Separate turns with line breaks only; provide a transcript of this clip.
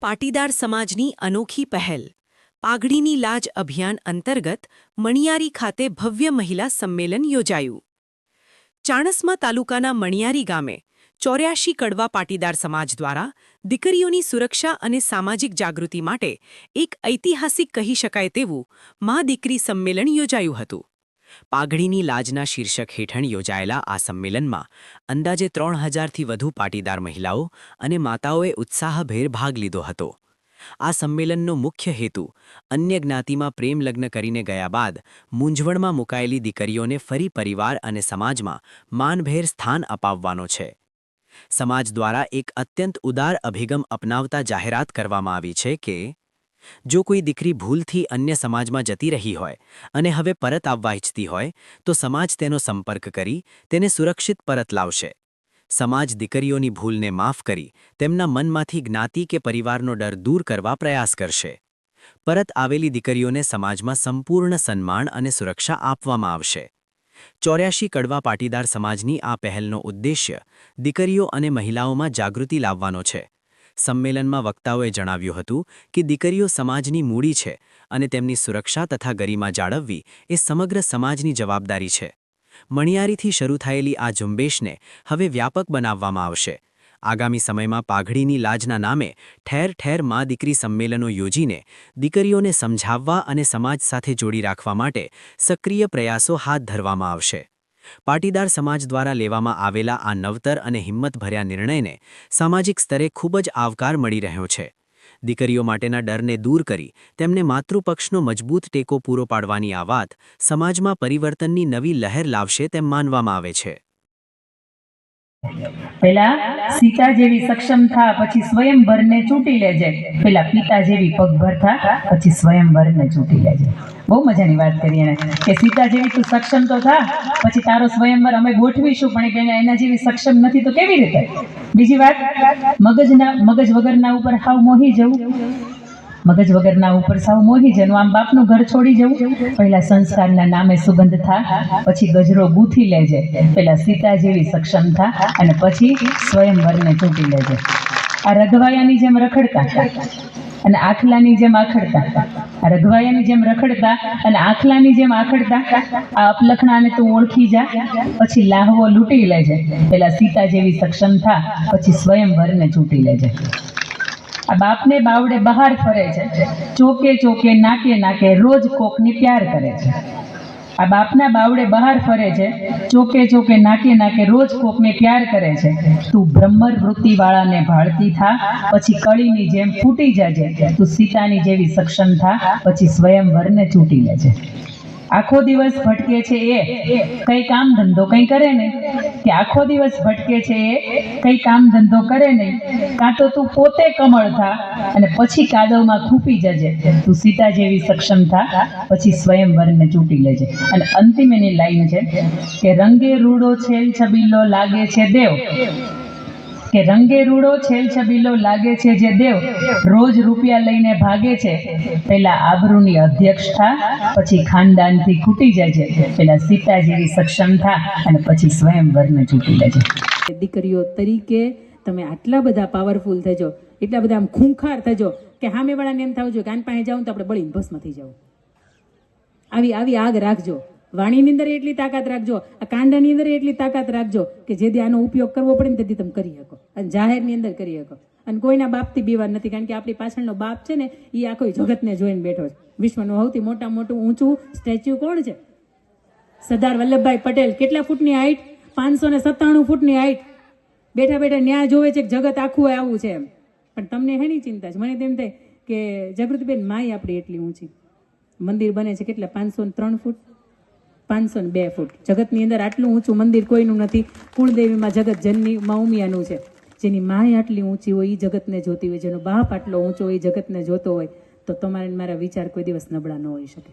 પાટીદાર સમાજની અનોખી પહેલ પાઘડીની લાજ અભિયાન અંતર્ગત મણિયારી ખાતે ભવ્ય મહિલા સંમેલન યોજાયું. ચાણસ્મા તાલુકાના મણિયારી ગામે 84 કડવા પાટીદાર સમાજ દ્વારા દીકરીઓની સુરક્ષા અને સામાજિક જાગૃતિ માટે એક ઐતિહાસિક કહી શકાય તેવું મા દીકરી સંમેલન યોજાયું હતું. પાઘડીની લાજના શીર્ષક હેઠળ યોજાયેલા આ સંમેલનમાં અંદાજે 3000થી વધુ પાટીદાર મહિલાઓ અને માતાઓએ ઉત્સાહભેર ભાગ લીધો હતો. આ સંમેલનનો મુખ્ય હેતુ અન્ય જ્ઞાતિમાં પ્રેમ લગ્ન કરીને ગયા બાદ મૂંઝવણમાં મુકાયેલી દીકરીઓને ફરી પરિવાર અને સમાજમાં માનભેર સ્થાન અપાવવાનો છે. સમાજ દ્વારા એક અત્યંત ઉદાર અભિગમ અપનાવતા જાહેરાત કરવામાં આવી છે કે જો કોઈ દીકરી ભૂલથી અન્ય સમાજમાં જતી રહી હોય અને હવે પરત આવવા ઈચ્છતી હોય તો સમાજ તેનો સંપર્ક કરી તેને સુરક્ષિત પરત લાવશે. સમાજ દીકરીઓની ભૂલને માફ કરી તેમના મનમાંથી જ્ઞાતિ કે પરિવારનો ડર દૂર કરવા પ્રયાસ કરશે. પરત આવેલી દીકરીઓને સમાજમાં સંપૂર્ણ સન્માન અને સુરક્ષા આપવામાં આવશે. 84 કડવા પાટીદાર સમાજની આ પહેલનો ઉદ્દેશ્ય દીકરીઓ અને મહિલાઓમાં જાગૃતિ લાવવાનો છે. સંમેલનમાં વક્તાઓએ જણાવ્યું હતું કે દીકરીઓ સમાજની મૂડી છે અને તેમની સુરક્ષા તથા ગરિમા જાળવવી એ સમગ્ર સમાજની જવાબદારી છે. મણિયારીથી શરૂ થયેલી આ ઝુંબેશને હવે વ્યાપક બનાવવામાં આવશે. આગામી સમયમાં પાઘડીની લાજના નામે ઠેર ઠેર મા દીકરી સંમેલનો યોજીને દીકરીઓને સમજાવવા અને સમાજ સાથે જોડી રાખવા માટે સક્રિય પ્રયાસો હાથ ધરવામાં આવશે. પાટીદાર સમાજ દ્વારા લેવામાં આવેલા આ નવતર અને હિંમતભર્યા નિર્ણયને સામાજિક સ્તરે ખૂબ જ આવકાર મળી રહ્યો છે. દીકરીઓ માટેના ડરને દૂર કરી તેમને માતૃપક્ષનો મજબૂત ટેકો પૂરો પાડવાની આ વાત સમાજમાં પરિવર્તનની નવી લહેર લાવશે તેમ માનવામાં આવે છે.
પેલા સીતા જેવી સક્ષમ થા પછી સ્વયંવરને ચૂંટી લેજે. પેલા પિતા જેવી પગભર થા પછી સ્વયંવરને ચૂંટી લેજે. બહુ મજાની વાત કરી એને કે સીતા જેવી તું સક્ષમ તો થા પછી તારો સ્વયંવર અમે ગોઠવીશું, પણ એના જેવી સક્ષમ નથી તો કેવી રીતે? બીજી વાત, મગજ વગરના ઉપર હાવ મોહી જવું. મગજ વગરના ઉપર સાવ મોહી જવું, આમ બાપનું ઘર છોડી જવું. પહેલા સંસ્કારના નામે સુગંધ થા પછી ગજરો ગૂંથી લેજે. પેલા સીતા જેવી સક્ષમ થા અને પછી સ્વયંવરને ચૂંટી લેજે. આ રઘવાયાની જેમ રખડતા અને આખલાની જેમ આખડતા, આ રઘવાયાની જેમ રખડતા અને આખલાની જેમ આખડતા, આ અપલખણાને તું ઓળખી જા પછી લાહવો લૂંટી લેજે. પેલા સીતા જેવી સક્ષમ થા પછી સ્વયંવરને ચૂંટી લેજે. આ બાપને બાવડે બહાર ફરે છે, ચોકે ચોકે નાકે નાકે રોજ કોકની પ્યાર કરે છે. આ બાપના બાવડે બહાર ફરે છે, ચોકે ચોકે નાકે નાકે રોજ કોકને પ્યાર કરે છે. તું બ્રહ્મર વૃત્તિવાળાને ભાળતી થા પછી કળીની જેમ ફૂટી જાજે. તું સીતાની જેવી સક્ષમ થા પછી સ્વયંવરને ચૂંટી લેજે. આખો દિવસ ભટકે છે એ કઈ કામ ધંધો કઈ કરે નહીં, કે આખો દિવસ ભટકે છે એ કઈ કામ ધંધો કરે નહીં. કાં તો તું પોતે કમળ થા અને પછી કાદવમાં ખૂંપી જજે. તું સીતા જેવી સક્ષમ થા પછી સ્વયંવરને ચૂંટી લેજે. અને અંતિમ એની લાઈન છે કે રંગે રૂડો છેલ છબીલો લાગે છે દેવ, કે રંગે રૂડો છેલ છબીલો લાગે છે જે દેવ, રોજ રૂપિયા લઈને ભાગે છે. પેલા આબરૂની અધ્યક્ષ થા પછી ખાનદાનથી ખૂટી જજે. પેલા સીતા જેવી સક્ષમ થા અને પછી સ્વયંવરને ચૂંટી લેજે.
દીકરીઓ તરીકે તમે આટલા બધા પાવરફુલ થજો, એટલા બધા આમ ખૂંખાર થજો કે સામેવાળાને એમ થવું જોઈએ કે આન પાસે જાઉં તો આપણે બળીને ભસ્મ થઈ જાવ. આવી આગ રાખજો. વાણીની અંદર એટલી તાકાત રાખજો, આ કાંડાની અંદર એટલી તાકાત રાખજો કે જેથી આનો ઉપયોગ કરવો પડે ને તેથી તમે કરી શકો અને જાહેરની અંદર કરી શકો. અને કોઈના બાપથી બીવાર નથી, કારણ કે આપણી પાછળનો બાપ છે ને એ આખો જગતને જોઈને બેઠો છે. વિશ્વનું સૌથી મોટું ઊંચું સ્ટેચ્યુ કોણ છે? સરદાર વલ્લભભાઈ પટેલ. કેટલા ફૂટની હાઈટ? 597 ફૂટની હાઈટ. બેઠા બેઠા ન્યા જોવે છે કે જગત આખું આવું છે એમ. પણ તમને હેની ચિંતા છે? મને તેમ થાય કે જાગૃતિબેન માય આપણી એટલી ઊંચી, મંદિર બને છે કેટલા 503 ફૂટ 502 ફૂટ. જગતની અંદર આટલું ઊંચું મંદિર કોઈનું નથી. કુળદેવીમાં જગત જનની માં ઉમિયાનું છે. જેની માય આટલી ઊંચી હોય એ જગતને જોતી હોય, જેનો બાપ આટલો ઊંચો હોય એ જગતને જોતો હોય, તો તમારે મારા વિચાર કોઈ દિવસ નબળા ન હોઈ શકે.